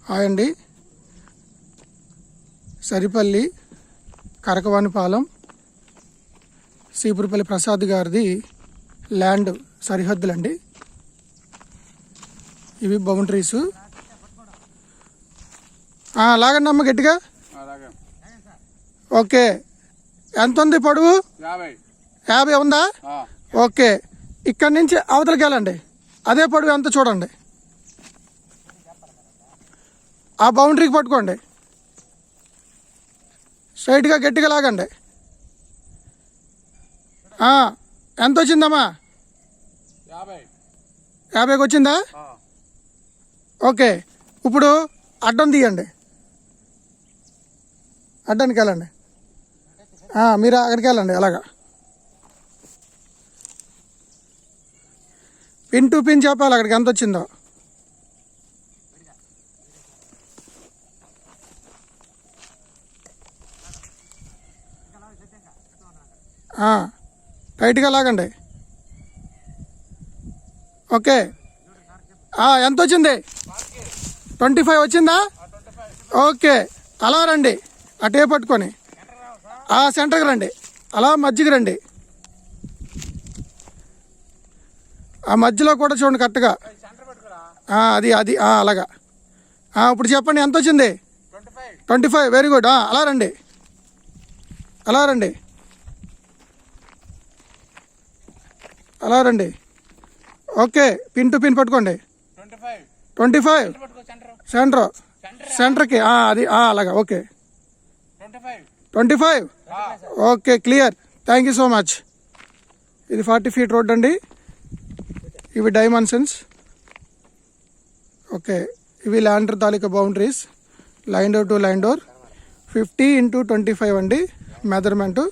Hi అండి. సరిపల్లి కరకవానిపాలెం సీపురపల్లి ప్రసాద్ గారిది land సరిహద్దులండి. ఇవి బౌండరీస్. లాగండి అమ్మ గట్టిగా. ఓకే, ఎంత ఉంది పొడవు? 50 ఉందా? ఓకే, ఇక్కడి నుంచి అవతలకి వెళ్ళండి. అదే పొడవు ఎంత చూడండి. ఆ బౌండరీకి పట్టుకోండి, స్ట్రైట్గా గట్టిగా లాగండి. ఎంత వచ్చిందమ్మా? 50కి వచ్చిందా? ఓకే, ఇప్పుడు అడ్డం తీయండి. అడ్డానికి వెళ్ళండి. మీరు అక్కడికి వెళ్ళండి. అలాగా పిన్ టు పిన్ చెప్పాలి అక్కడికి ఎంత వచ్చిందో. టైట్గా లాగండి. ఓకే, ఎంత వచ్చింది? 25 వచ్చిందా? ఓకే, అలా రండి. అటే పట్టుకొని సెంటర్కి రండి. అలా మధ్యకి రండి. ఆ మధ్యలో కూడా చూడండి కరెక్ట్గా. అది అది అలాగా. ఇప్పుడు చెప్పండి ఎంత వచ్చింది? 25. Very good. అలా రండి, అలా రండి, అలా రండి. ఓకే, పిన్ టు పిన్ పట్టుకోండి. 25 సెంటర్కి. అది అలాగా. Okay, 25. Okay, clear. Thank you so much. ఇది 40 feet రోడ్ అండి. ఇవి డైమెన్షన్స్. ఓకే, ఇవి lander taluka boundaries. Line door to line door 50 x 25 అండి మెజర్మెంటు.